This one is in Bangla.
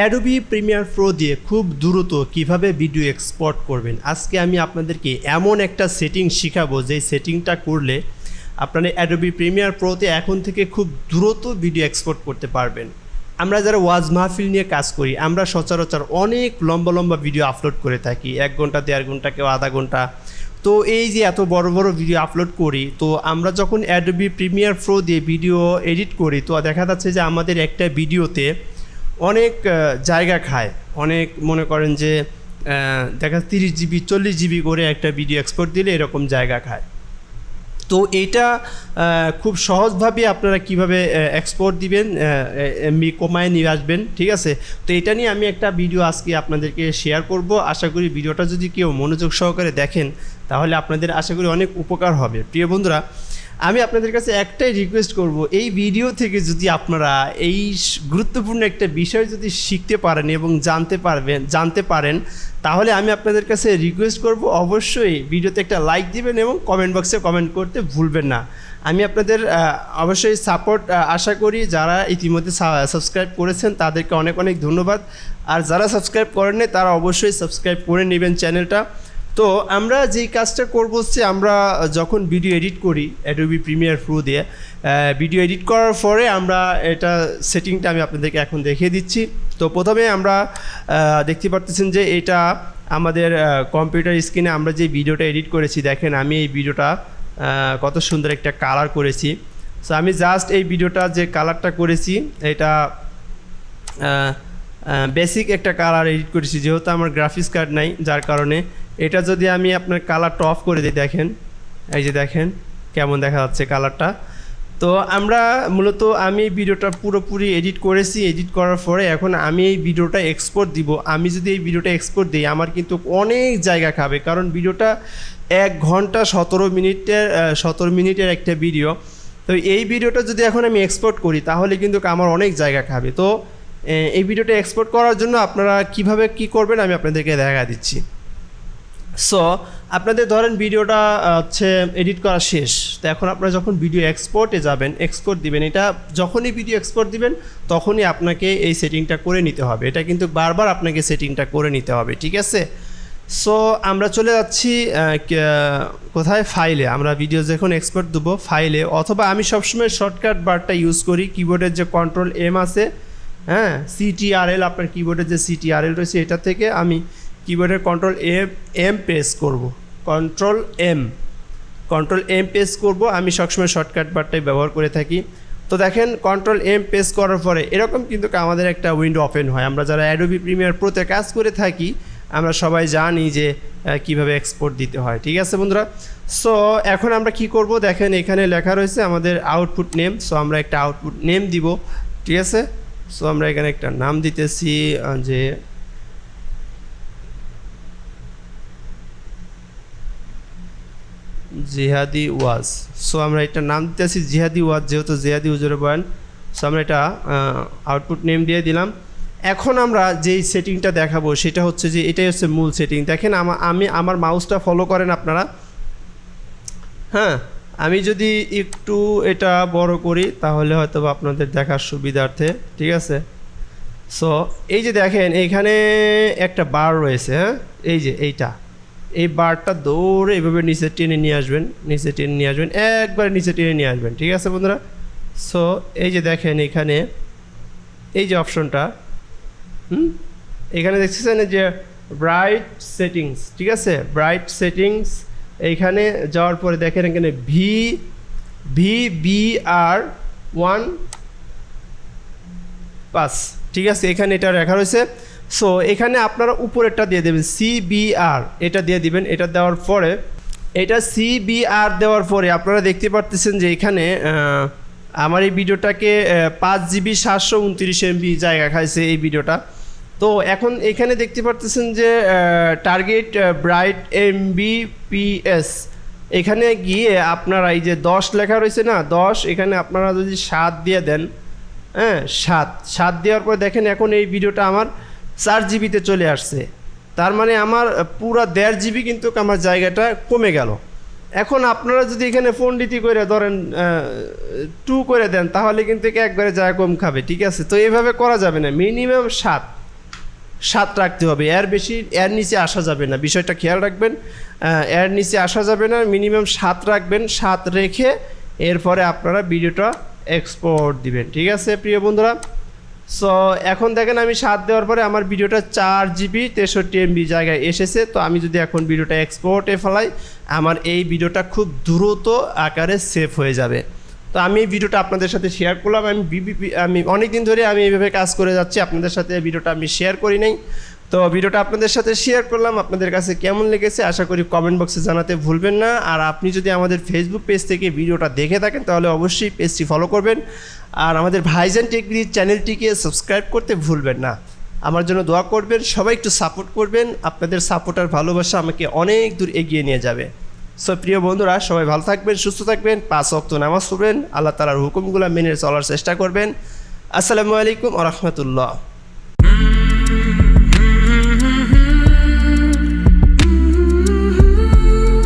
অ্যাডোবি প্রিমিয়ার প্রো দিয়ে খুব দ্রুত কিভাবে ভিডিও এক্সপোর্ট করবেন আজকে আমি আপনাদেরকে এমন একটা সেটিং শেখাবো যে সেটিংটা করলে আপনারা অ্যাডোবি প্রিমিয়ার প্রোতে এখন থেকে খুব দ্রুত ভিডিও এক্সপোর্ট করতে পারবেন। আমরা যারা ওয়াজ মাহফিল নিয়ে কাজ করি আমরা সচরাচর অনেক লম্বা লম্বা ভিডিও আপলোড করে থাকি, 1 ঘন্টা 1.5 ঘন্টা কেউ আধা ঘন্টা। তো এই যে এত বড় বড় ভিডিও আপলোড করি, তো আমরা যখন অ্যাডোবি প্রিমিয়ার প্রো দিয়ে ভিডিও এডিট করি তো দেখা যাচ্ছে যে আমাদের একটা ভিডিওতে অনেক জায়গা খায়, অনেক মনে করেন যে দেখা 30 জিবি 40 জিবি করে একটা ভিডিও এক্সপোর্ট দিলে এরকম জায়গা খায়। তো এইটা খুব সহজভাবে আপনারা কিভাবে এক্সপোর্ট দিবেন এমবি কমায় নিয়ে আসবেন, ঠিক আছে। তো এটা নিয়ে আমি একটা ভিডিও আজকে আপনাদেরকে শেয়ার করব। আশা করি ভিডিওটা যদি কেউ মনোযোগ সহকারে দেখেন তাহলে আপনাদের আশা করি অনেক উপকার হবে। প্রিয় বন্ধুরা, আমি আপনাদের কাছে একটাই রিকোয়েস্ট করব, এই ভিডিও থেকে যদি আপনারা এই গুরুত্বপূর্ণ একটা বিষয় যদি শিখতে পারেন এবং জানতে পারেন তাহলে আমি আপনাদের কাছে রিকোয়েস্ট করব অবশ্যই ভিডিওতে একটা লাইক দিবেন এবং কমেন্ট বক্সে কমেন্ট করতে ভুলবেন না। আমি আপনাদের অবশ্যই সাপোর্ট আশা করি। যারা ইতিমধ্যে সাবস্ক্রাইব করেছেন তাদেরকে অনেক অনেক ধন্যবাদ, আর যারা সাবস্ক্রাইব করেননি তারা অবশ্যই সাবস্ক্রাইব করে নেবেন চ্যানেলটা। তো আমরা যেই কাজটা করব হচ্ছে, আমরা যখন ভিডিও এডিট করি অ্যাডোবি প্রিমিয়ার প্রো দিয়ে ভিডিও এডিট করার পরে আমরা এটা সেটিংটা আমি আপনাদেরকে এখন দেখিয়ে দিচ্ছি। তো প্রথমে আমরা দেখতে পাচ্ছেন যে এটা আমাদের কম্পিউটার স্ক্রিনে আমরা যে ভিডিওটা এডিট করেছি, দেখেন আমি এই ভিডিওটা কত সুন্দর একটা কালার করেছি। সো আমি জাস্ট এই ভিডিওটা যে কালারটা করেছি এটা বেসিক একটা কালার এডিট করেছি, যেহেতু আমার গ্রাফিক্স কার্ড নাই যার কারণে। এটা যদি আমি আপনার কালারটা অফ করে দিই, দেখেন এই যে দেখেন কেমন দেখা যাচ্ছে কালারটা। তো আমরা মূলত আমি এই ভিডিওটা পুরোপুরি এডিট করেছি, এডিট করার পরে এখন আমি এই ভিডিওটা এক্সপোর্ট দিব। আমি যদি এই ভিডিওটা এক্সপোর্ট দিই আমার কিন্তু অনেক জায়গা খাবে, কারণ ভিডিওটা 1 ঘন্টা 17 মিনিটের একটা ভিডিও। তো এই ভিডিওটা যদি এখন আমি এক্সপোর্ট করি তাহলে কিন্তু আমার অনেক জায়গা খাবে। তো এই ভিডিওটা এক্সপোর্ট করার জন্য আপনারা কিভাবে কি করবেন আমি আপনাদেরকে দেখা দিচ্ছি। সো আপনাদের ধরেন ভিডিওটা হচ্ছে এডিট করা শেষ, তো এখন আপনারা যখন ভিডিও এক্সপোর্টে যাবেন, এক্সপোর্ট দিবেন, এটা যখনই ভিডিও এক্সপোর্ট দিবেন তখনই আপনাকে এই সেটিংটা করে নিতে হবে। এটা কিন্তু বারবার আপনাকে সেটিংটা করে নিতে হবে, ঠিক আছে। সো আমরা চলে যাচ্ছি কোথায়, ফাইলে। আমরা ভিডিও যখন এক্সপোর্ট দেবো ফাইলে, অথবা আমি সবসময় শর্টকাট বারটা ইউজ করি, কিবোর্ডের যে কন্ট্রোল এম আছে, হ্যাঁ CTRL, আপনার কিবোর্ডের যে CTRL রয়েছে এটা থেকে আমি কিবোর্ডের কন্ট্রোল এম প্রেস করব, কন্ট্রোল এম প্রেস করব। আমি সবসময় শর্টকাট বারটাই ব্যবহার করে থাকি। তো দেখেন কন্ট্রোল এম প্রেস করার পরে এরকম কিন্তু আমাদের একটা উইন্ডো ওপেন হয়। আমরা যারা অ্যাডোবি প্রিমিয়ার প্রোতে কাজ করে থাকি আমরা সবাই জানি যে কিভাবে এক্সপোর্ট দিতে হয়, ঠিক আছে বন্ধুরা। সো এখন আমরা কি করব, দেখেন এখানে লেখা রয়েছে আমাদের আউটপুট নেম। সো আমরা একটা আউটপুট নেম দিব, ঠিক আছে। সো আমরা এখানে একটা নাম দিতেছি যে জিহাদি ওয়াজ। সো আমরা এটা নাম দিতেছি জিহাদি ওয়াজ, যেহেতু জিহাদি হুজুরের বয়ান। সো আমরা এটা আউটপুট নেম দিয়ে দিলাম। এখন আমরা যেই সেটিংটা দেখাবো সেটা হচ্ছে যে এটাই হচ্ছে মূল সেটিং। দেখেন আমার মাউসটা ফলো করেন আপনারা, হ্যাঁ। আমি যদি একটু এটা বড় করি তাহলে হয়তো আপনাদের দেখার সুবিধার্থে, ঠিক আছে। সো এই যে দেখেন এইখানে একটা বার রয়েছে, হ্যাঁ, এই যে এই বারটা দৌড়ে এইভাবে নিচে টেনে নিয়ে আসবেন, একবারে নিচে টেনে নিয়ে আসবেন, ঠিক আছে বন্ধুরা। সো এই যে দেখেন এখানে এই যে অপশনটা, এখানে দেখতেছেন যে ব্রাইট সেটিংস, ঠিক আছে, ব্রাইট সেটিংস। এইখানে যাওয়ার পরে দেখেন এখানে VBR1 ঠিক আছে, এখানে এটা লেখা রয়েছে। সো এখানে আপনারা উপরেরটা দিয়ে দেবেন CBR, এটা দিয়ে দিবেন। এটা দেওয়ার পরে এটা CBR দেওয়ার পরে আপনারা দেখতে পারতেছেন যে এখানে আমার এই ভিডিওটাকে 5 GB 729 MB জায়গা খাইছে এই ভিডিওটা। তো এখন এখানে দেখতে পারতেছেন যে টার্গেট ব্রাইট MBPS, এখানে গিয়ে আপনারা এই যে 10 লেখা রয়েছে না, 10, এখানে আপনারা যদি 7 দিয়ে দেন, হ্যাঁ 7 দেওয়ার পর দেখেন এখন এই ভিডিওটা আমার 4 জিবিতে চলে আসছে। তার মানে আমার পুরো 1.5 GB কিন্তু আমার জায়গাটা কমে গেল। এখন আপনারা যদি এখানে পণ্ডিতি করে ধরেন 2 করে দেন তাহলে কিন্তু একবারে জায়গা কম খাবে, ঠিক আছে। তো এইভাবে করা যাবে না, মিনিমাম 7 7 রাখতে হবে, এর নিচে আসা যাবে না, বিষয়টা খেয়াল রাখবেন। এর নিচে আসা যাবে না, মিনিমাম 7 রাখবেন। 7 রেখে এরপরে আপনারা ভিডিওটা এক্সপোর্ট দিবেন, ঠিক আছে প্রিয় বন্ধুরা। সো এখন দেখেন আমি 7 দেওয়ার পরে আমার ভিডিওটা 4 জিবি 63 MB জায়গায় এসেছে। তো আমি যদি এখন ভিডিওটা এক্সপোর্টে ফেলাই, আমার এই ভিডিওটা খুব দ্রুত আকারে সেভ হয়ে যাবে। তো আমি এই ভিডিওটা আপনাদের সাথে শেয়ার করলাম। আমি অনেক দিন ধরে আমি এইভাবে কাজ করে যাচ্ছি, আপনাদের সাথে ভিডিওটা আমি শেয়ার করি নাই। তো ভিডিওটা আপনাদের সাথে শেয়ার করলাম, আপনাদের কাছে কেমন লেগেছে আশা করি কমেন্ট বক্সে জানাতে ভুলবেন না। আর আপনি যদি আমাদের ফেসবুক পেজ থেকে ভিডিওটা দেখে থাকেন তাহলে অবশ্যই পেজটি ফলো করবেন, আর আমাদের ভাইজান টেক বিডি চ্যানেলটিকে সাবস্ক্রাইব করতে ভুলবেন না। আমার জন্য দোয়া করবেন, সবাই একটু সাপোর্ট করবেন, আপনাদের সাপোর্ট আর ভালোবাসা আমাকে অনেক দূর এগিয়ে নিয়ে যাবে। সো প্রিয় বন্ধুরা, সবাই ভালো থাকবেন, সুস্থ থাকবেন, 5 ওয়াক্ত নামাজ পড়বেন, আল্লাহ তাআলার হুকুমগুলো মেনে চলার চেষ্টা করবেন। আসসালামু আলাইকুম ওয়া রাহমাতুল্লাহ।